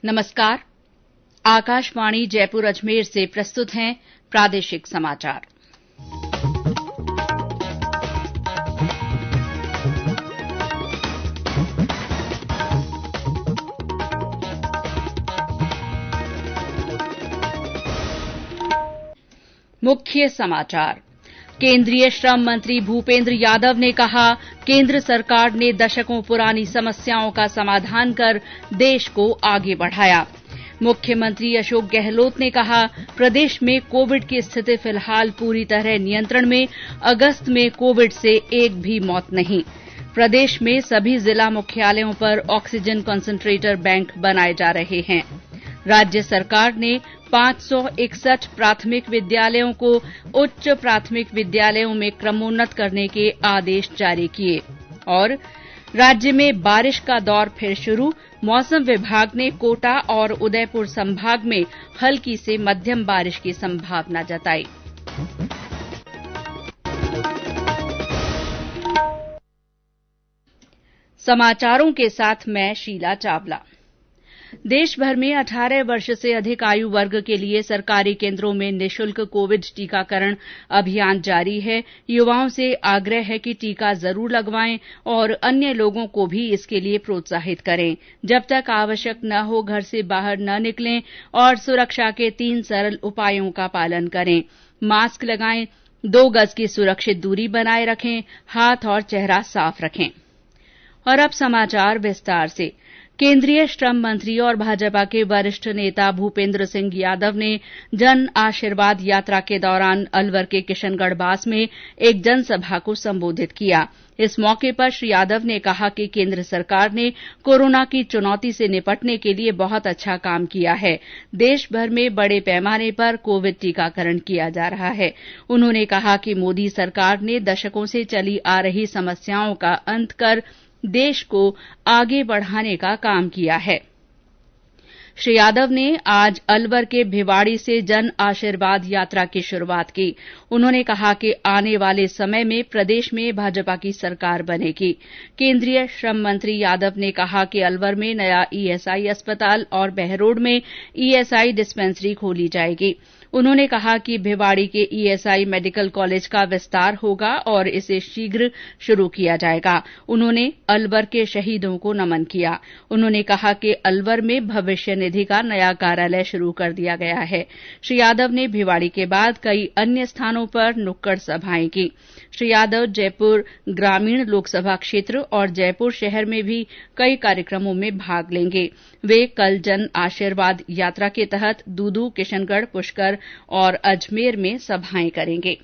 नमस्कार। आकाशवाणी जयपुर अजमेर से प्रस्तुत हैं प्रादेशिक समाचार। मुख्य समाचार। केंद्रीय श्रम मंत्री भूपेंद्र यादव ने कहा, केंद्र सरकार ने दशकों पुरानी समस्याओं का समाधान कर देश को आगे बढ़ाया। मुख्यमंत्री अशोक गहलोत ने कहा, प्रदेश में कोविड की स्थिति फिलहाल पूरी तरह नियंत्रण में। अगस्त में कोविड से एक भी मौत नहीं। प्रदेश में सभी जिला मुख्यालयों पर ऑक्सीजन कंसंट्रेटर बैंक बनाए जा रहे हैं। राज्य सरकार ने 561 प्राथमिक विद्यालयों को उच्च प्राथमिक विद्यालयों में क्रमोन्नत करने के आदेश जारी किए। और राज्य में बारिश का दौर फिर शुरू। मौसम विभाग ने कोटा और उदयपुर संभाग में हल्की से मध्यम बारिश की संभावना जताई। समाचारों के साथ मैं शीला चावला। देश भर में 18 वर्ष से अधिक आयु वर्ग के लिए सरकारी केंद्रों में निःशुल्क कोविड टीकाकरण अभियान जारी है। युवाओं से आग्रह है कि टीका जरूर लगवाएं और अन्य लोगों को भी इसके लिए प्रोत्साहित करें। जब तक आवश्यक न हो घर से बाहर न निकलें और सुरक्षा के 3 सरल उपायों का पालन करें। मास्क लगाएं, 2 गज की सुरक्षित दूरी बनाए रखें, हाथ और चेहरा साफ रखें। और अब समाचार विस्तार से। केंद्रीय श्रम मंत्री और भाजपा के वरिष्ठ नेता भूपेंद्र सिंह यादव ने जन आशीर्वाद यात्रा के दौरान अलवर के किशनगढ़ में एक जनसभा को संबोधित किया। इस मौके पर श्री यादव ने कहा कि केंद्र सरकार ने कोरोना की चुनौती से निपटने के लिए बहुत अच्छा काम किया है। देश भर में बड़े पैमाने पर कोविड टीकाकरण किया जा रहा है। उन्होंने कहा कि मोदी सरकार ने दशकों से चली आ रही समस्याओं का अंत कर देश को आगे बढ़ाने का काम किया है। श्री यादव ने आज अलवर के भिवाड़ी से जन आशीर्वाद यात्रा की शुरूआत की। उन्होंने कहा कि आने वाले समय में प्रदेश में भाजपा की सरकार बनेगी। केंद्रीय श्रम मंत्री यादव ने कहा कि अलवर में नया ईएसआई अस्पताल और बहरोड में ईएसआई डिस्पेंसरी खोली जाएगी। उन्होंने कहा कि भिवाड़ी के ईएसआई मेडिकल कॉलेज का विस्तार होगा और इसे शीघ्र शुरू किया जाएगा। उन्होंने अलवर के शहीदों को नमन किया। उन्होंने कहा कि अलवर में भविष्य निधि का नया कार्यालय शुरू कर दिया गया है। श्री यादव ने भिवाड़ी के बाद कई अन्य स्थानों पर नुक्कड़ सभाएं की। श्री यादव जयपुर ग्रामीण लोकसभा क्षेत्र और जयपुर शहर में भी कई कार्यक्रमों में भाग लेंगे। वे कल जन आशीर्वाद यात्रा के तहत दूदू, किशनगढ़, पुष्कर और अजमेर में सभाएं करेंगे।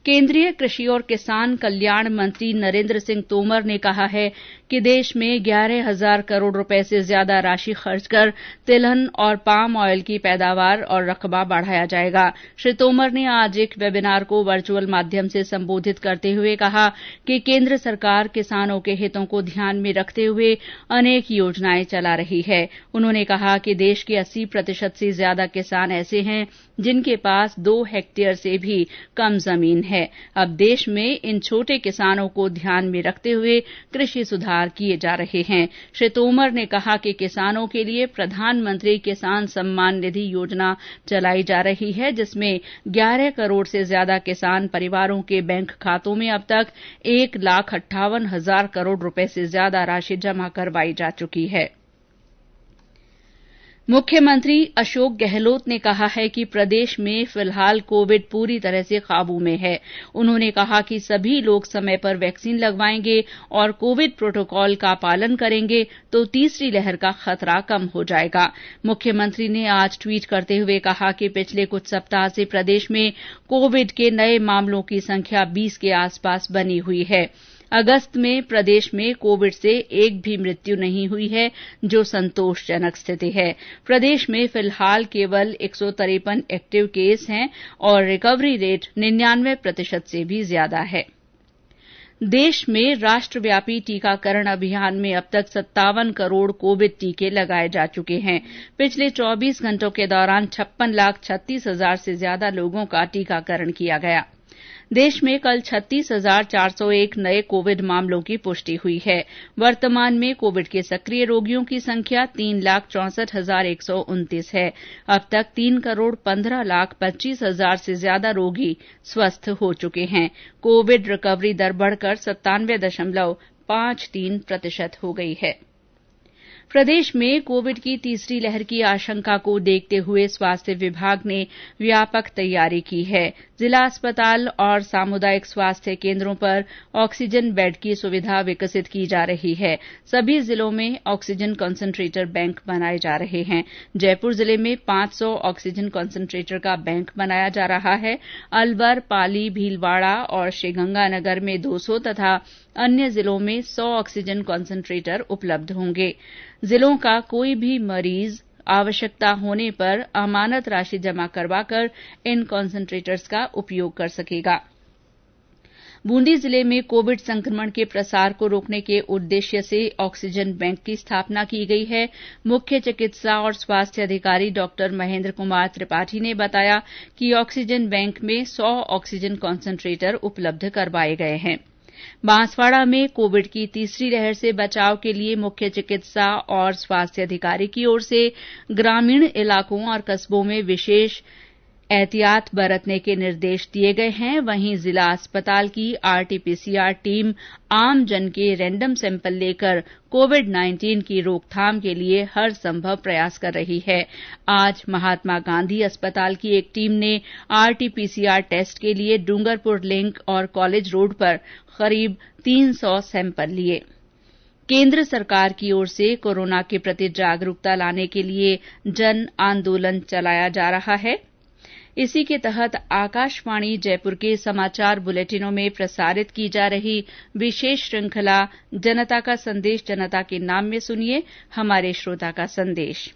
केंद्रीय कृषि और किसान कल्याण मंत्री नरेंद्र सिंह तोमर ने कहा है कि देश में 11,000 करोड़ रुपए से ज्यादा राशि खर्च कर तिलहन और पाम ऑयल की पैदावार और रकबा बढ़ाया जाएगा। श्री तोमर ने आज एक वेबिनार को वर्चुअल माध्यम से संबोधित करते हुए कहा कि केंद्र सरकार किसानों के हितों को ध्यान में रखते हुए अनेक योजनाएं चला रही है। उन्होंने कहा कि देश के 80% से ज्यादा किसान ऐसे हैं जिनके पास 2 हेक्टेयर से भी कम जमीन है। अब देश में इन छोटे किसानों को ध्यान में रखते हुए कृषि सुधार किए जा रहे हैं। श्री तोमर ने कहा कि किसानों के लिए प्रधानमंत्री किसान सम्मान निधि योजना चलाई जा रही है, जिसमें 11 करोड़ से ज्यादा किसान परिवारों के बैंक खातों में अब तक 1,58,000 करोड़ रुपए से ज्यादा राशि जमा करवाई जा चुकी है। मुख्यमंत्री अशोक गहलोत ने कहा है कि प्रदेश में फिलहाल कोविड पूरी तरह से काबू में है। उन्होंने कहा कि सभी लोग समय पर वैक्सीन लगवाएंगे और कोविड प्रोटोकॉल का पालन करेंगे तो तीसरी लहर का खतरा कम हो जाएगा। मुख्यमंत्री ने आज ट्वीट करते हुए कहा कि पिछले कुछ सप्ताह से प्रदेश में कोविड के नए मामलों की संख्या 20 के आसपास बनी हुई है। अगस्त में प्रदेश में कोविड से एक भी मृत्यु नहीं हुई है, जो संतोषजनक स्थिति है। प्रदेश में फिलहाल केवल 153 एक्टिव केस हैं और रिकवरी रेट 99% से भी ज्यादा है। देश में राष्ट्रव्यापी टीकाकरण अभियान में अब तक 57 करोड़ कोविड टीके लगाए जा चुके हैं। पिछले 24 घंटों के दौरान 56,36,000 से ज्यादा लोगों का टीकाकरण किया गया। देश में कल 36,401 नए कोविड मामलों की पुष्टि हुई है। वर्तमान में कोविड के सक्रिय रोगियों की संख्या 3,64,129 है। अब तक 3,15,25,000 से ज्यादा रोगी स्वस्थ हो चुके हैं। कोविड रिकवरी दर बढ़कर 97.53% हो गई है। प्रदेश में कोविड की तीसरी लहर की आशंका को देखते हुए स्वास्थ्य विभाग ने व्यापक तैयारी की है। जिला अस्पताल और सामुदायिक स्वास्थ्य केन्द्रों पर ऑक्सीजन बेड की सुविधा विकसित की जा रही है। सभी जिलों में ऑक्सीजन कंसंट्रेटर बैंक बनाए जा रहे हैं। जयपुर जिले में 500 ऑक्सीजन कंसंट्रेटर का बैंक बनाया जा रहा है। अलवर, पाली, भीलवाड़ा और श्रीगंगानगर में 200 तथा अन्य जिलों में 100 ऑक्सीजन कंसंट्रेटर उपलब्ध होंगे। जिलों का कोई भी मरीज आवश्यकता होने पर अमानत राशि जमा करवाकर इन कंसंट्रेटर्स का उपयोग कर सकेगा। बूंदी जिले में कोविड संक्रमण के प्रसार को रोकने के उद्देश्य से ऑक्सीजन बैंक की स्थापना की गई है। मुख्य चिकित्सा और स्वास्थ्य अधिकारी डॉ महेन्द्र कुमार त्रिपाठी ने बताया कि ऑक्सीजन बैंक में 100 ऑक्सीजन कंसंट्रेटर उपलब्ध करवाए गए हैं। बांसवाड़ा में कोविड की तीसरी लहर से बचाव के लिए मुख्य चिकित्सा और स्वास्थ्य अधिकारी की ओर से ग्रामीण इलाकों और कस्बों में विशेष एहतियात बरतने के निर्देश दिए गए हैं। वहीं जिला अस्पताल की आरटीपीसीआर टीम आमजन के रैंडम सैंपल लेकर कोविड-19 की रोकथाम के लिए हर संभव प्रयास कर रही है। आज महात्मा गांधी अस्पताल की एक टीम ने आरटीपीसीआर टेस्ट के लिए डूंगरपुर लिंक और कॉलेज रोड पर करीब 300 सैंपल लिए। केंद्र सरकार की ओर से कोरोना के प्रति जागरूकता लाने के लिए जन आंदोलन चलाया जा रहा है। इसी के तहत आकाशवाणी जयपुर के समाचार बुलेटिनों में प्रसारित की जा रही विशेष श्रृंखला जनता का संदेश जनता के नाम में सुनिए हमारे श्रोता का संदेश।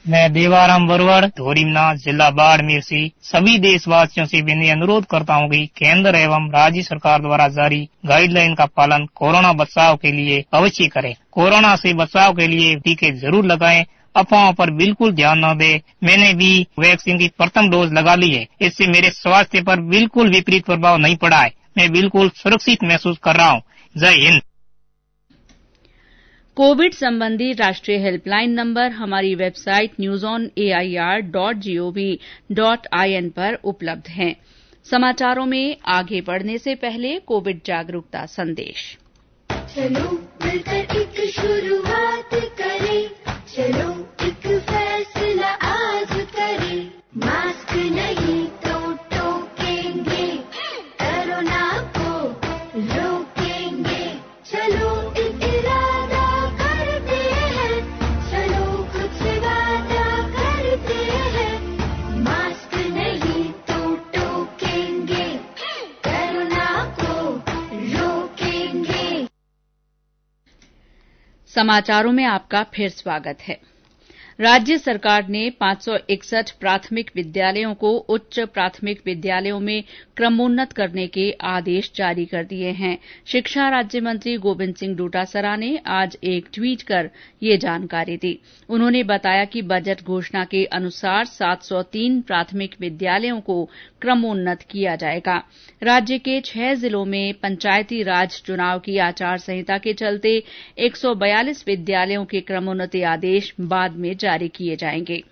मैं देवाराम बरवर धोरीमनाथ जिला बाड़मेर से सभी देशवासियों से विनय अनुरोध करता हूँ कि केंद्र एवं राज्य सरकार द्वारा जारी गाइडलाइन का पालन कोरोना बचाव के लिए अवश्य करें। कोरोना से बचाव के लिए टीके जरूर लगाएं। अफवाहों पर बिल्कुल ध्यान न दें। मैंने भी वैक्सीन की प्रथम डोज लगा ली है। इससे मेरे स्वास्थ्य पर बिल्कुल विपरीत प्रभाव नहीं पड़ा है। मैं बिल्कुल सुरक्षित महसूस कर रहा हूँ। जय हिंद। कोविड संबंधी राष्ट्रीय हेल्पलाइन नंबर हमारी वेबसाइट newsonair.gov.in पर उपलब्ध हैं। समाचारों में आगे बढ़ने से पहले कोविड जागरूकता संदेश। चलो मिलकर एक शुरुआत करें, चलो एक फैसला आज करें, मास्क नहीं तो टोकेंगे, कोरोना को रोकेंगे, चलो एक इरादा करते हैं, चलो कुछ वादा करते हैं, मास्क नहीं तो टोकेंगे, कोरोना को रोकेंगे। समाचारों में आपका फिर स्वागत है। राज्य सरकार ने 561 प्राथमिक विद्यालयों को उच्च प्राथमिक विद्यालयों में क्रमोन्नत करने के आदेश जारी कर दिए हैं। शिक्षा राज्य मंत्री गोविंद सिंह डोटासरा ने आज एक ट्वीट कर ये जानकारी दी। उन्होंने बताया कि बजट घोषणा के अनुसार 703 प्राथमिक विद्यालयों को क्रमोन्नत किया जाएगा। राज्य के 6 जिलों में पंचायती राज चुनाव की आचार संहिता के चलते 142 विद्यालयों के क्रमोन्नति आदेश बाद में जारी किए जाएंगे।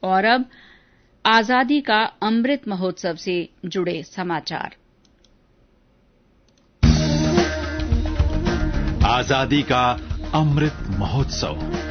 और अब आजादी का अमृत महोत्सव से जुड़े समाचार। आजादी का अमृत महोत्सव।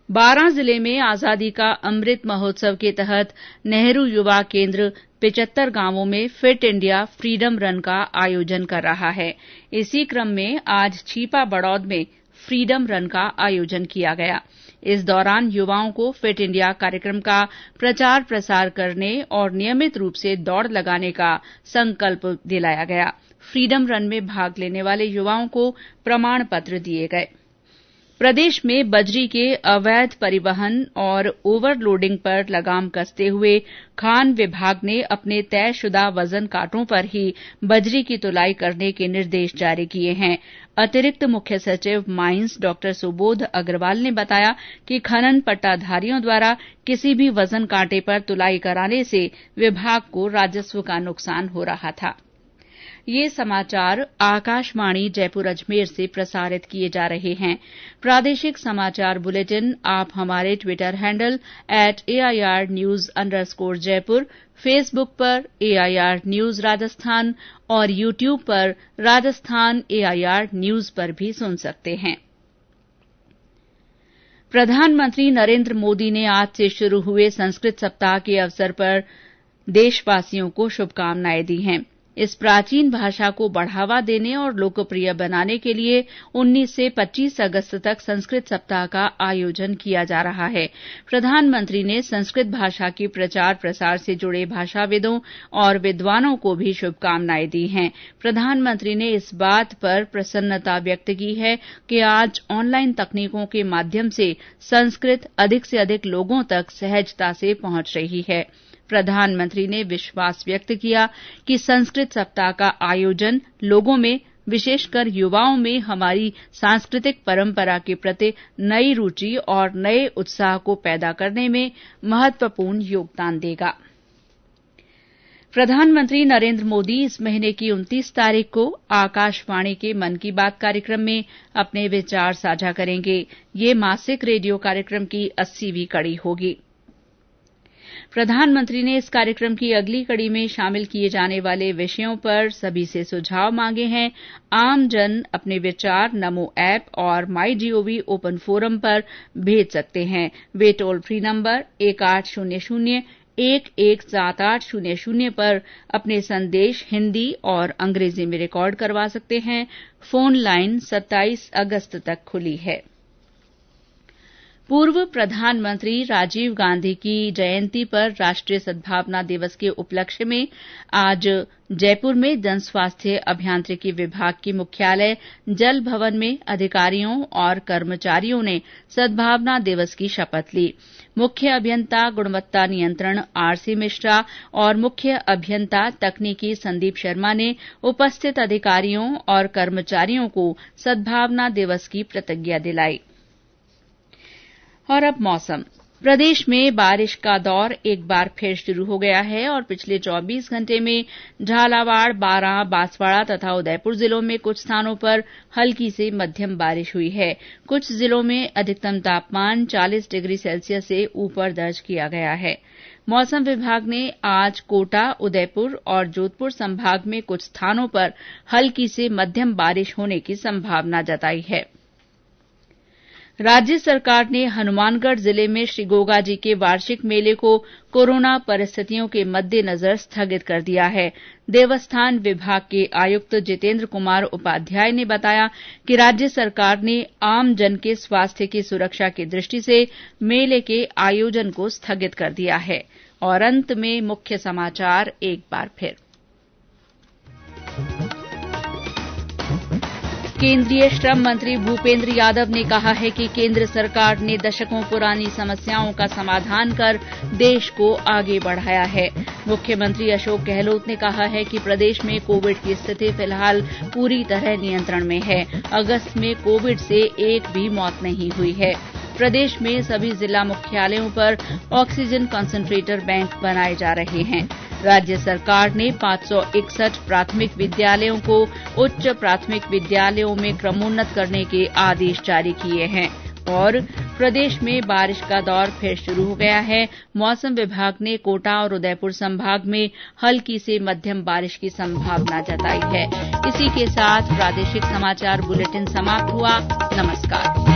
बारां जिले में आजादी का अमृत महोत्सव के तहत नेहरू युवा केंद्र 75 गांवों में फिट इंडिया फ्रीडम रन का आयोजन कर रहा है। इसी क्रम में आज छीपा बड़ौद में फ्रीडम रन का आयोजन किया गया। इस दौरान युवाओं को फिट इंडिया कार्यक्रम का प्रचार प्रसार करने और नियमित रूप से दौड़ लगाने का संकल्प दिलाया गया। फ्रीडम रन में भाग लेने वाले युवाओं को प्रमाण पत्र दिए गए। प्रदेश में बजरी के अवैध परिवहन और ओवरलोडिंग पर लगाम कसते हुए खान विभाग ने अपने तयशुदा वजन कांटों पर ही बजरी की तुलाई करने के निर्देश जारी किए हैं। अतिरिक्त मुख्य सचिव माइंस डॉ सुबोध अग्रवाल ने बताया कि खनन पट्टाधारियों द्वारा किसी भी वजन कांटे पर तुलाई कराने से विभाग को राजस्व का नुकसान हो रहा था। ये समाचार आकाशवाणी जयपुर अजमेर से प्रसारित किए जा रहे हैं। प्रादेशिक समाचार बुलेटिन आप हमारे ट्विटर हैंडल @AIRnews_जयपुर, फेसबुक पर AIR न्यूज राजस्थान और यूट्यूब पर राजस्थान AIR न्यूज पर भी सुन सकते हैं। प्रधानमंत्री नरेंद्र मोदी ने आज से शुरू हुए संस्कृत सप्ताह के अवसर पर देशवासियों को शुभकामनाएं दी हैं। इस प्राचीन भाषा को बढ़ावा देने और लोकप्रिय बनाने के लिए 19 से 25 अगस्त तक संस्कृत सप्ताह का आयोजन किया जा रहा है। प्रधानमंत्री ने संस्कृत भाषा के प्रचार प्रसार से जुड़े भाषाविदों और विद्वानों को भी शुभकामनाएं दी हैं। प्रधानमंत्री ने इस बात पर प्रसन्नता व्यक्त की है कि आज ऑनलाइन तकनीकों के माध्यम से संस्कृत अधिक से अधिक लोगों तक सहजता से पहुंच रही है। प्रधानमंत्री ने विश्वास व्यक्त किया कि संस्कृत सप्ताह का आयोजन लोगों में, विशेषकर युवाओं में हमारी सांस्कृतिक परंपरा के प्रति नई रुचि और नए उत्साह को पैदा करने में महत्वपूर्ण योगदान देगा। प्रधानमंत्री नरेंद्र मोदी इस महीने की 29 तारीख को आकाशवाणी के मन की बात कार्यक्रम में अपने विचार साझा करेंगे। ये मासिक रेडियो कार्यक्रम की 80वीं कड़ी होगी। प्रधानमंत्री ने इस कार्यक्रम की अगली कड़ी में शामिल किए जाने वाले विषयों पर सभी से सुझाव मांगे हैं। आमजन अपने विचार नमो ऐप और माईजीओवी ओपन फोरम पर भेज सकते हैं। वे टोल फ्री नंबर 1800-117800 पर अपने संदेश हिन्दी और अंग्रेजी में रिकॉर्ड करवा सकते हैं। फोन लाइन 27 अगस्त तक खुली है। पूर्व प्रधानमंत्री राजीव गांधी की जयंती पर राष्ट्रीय सद्भावना दिवस के उपलक्ष्य में आज जयपुर में जन स्वास्थ्य अभियांत्रिकी विभाग की मुख्यालय जल भवन में अधिकारियों और कर्मचारियों ने सद्भावना दिवस की शपथ ली। मुख्य अभियंता गुणवत्ता नियंत्रण आरसी मिश्रा और मुख्य अभियंता तकनीकी संदीप शर्मा ने उपस्थित अधिकारियों और कर्मचारियों को सद्भावना दिवस की प्रतिज्ञा दिलाई। और अब मौसम। प्रदेश में बारिश का दौर एक बार फिर शुरू हो गया है और पिछले 24 घंटे में झालावाड़, बारां, बांसवाड़ा तथा उदयपुर जिलों में कुछ स्थानों पर हल्की से मध्यम बारिश हुई है। कुछ जिलों में अधिकतम तापमान 40 डिग्री सेल्सियस से ऊपर दर्ज किया गया है। मौसम विभाग ने आज कोटा, उदयपुर और जोधपुर संभाग में कुछ स्थानों पर हल्की से मध्यम बारिश होने की संभावना जताई है। राज्य सरकार ने हनुमानगढ़ जिले में श्री गोगाजी के वार्षिक मेले को कोरोना परिस्थितियों के मद्देनजर स्थगित कर दिया है। देवस्थान विभाग के आयुक्त जितेंद्र कुमार उपाध्याय ने बताया कि राज्य सरकार ने आमजन के स्वास्थ्य की सुरक्षा की दृष्टि से मेले के आयोजन को स्थगित कर दिया है। और अंत में मुख्य समाचार एक बार फिर। केंद्रीय श्रम मंत्री भूपेंद्र यादव ने कहा है कि केंद्र सरकार ने दशकों पुरानी समस्याओं का समाधान कर देश को आगे बढ़ाया है। मुख्यमंत्री अशोक गहलोत ने कहा है कि प्रदेश में कोविड की स्थिति फिलहाल पूरी तरह नियंत्रण में है। अगस्त में कोविड से एक भी मौत नहीं हुई है। प्रदेश में सभी जिला मुख्यालयों पर ऑक्सीजन कंसंट्रेटर बैंक बनाए जा रहे हैं। राज्य सरकार ने 561 प्राथमिक विद्यालयों को उच्च प्राथमिक विद्यालयों में क्रमोन्नत करने के आदेश जारी किए हैं। और प्रदेश में बारिश का दौर फिर शुरू हो गया है। मौसम विभाग ने कोटा और उदयपुर संभाग में हल्की से मध्यम बारिश की संभावना जताई है। इसी के साथ प्रादेशिक समाचार बुलेटिन समाप्त हुआ। नमस्कार।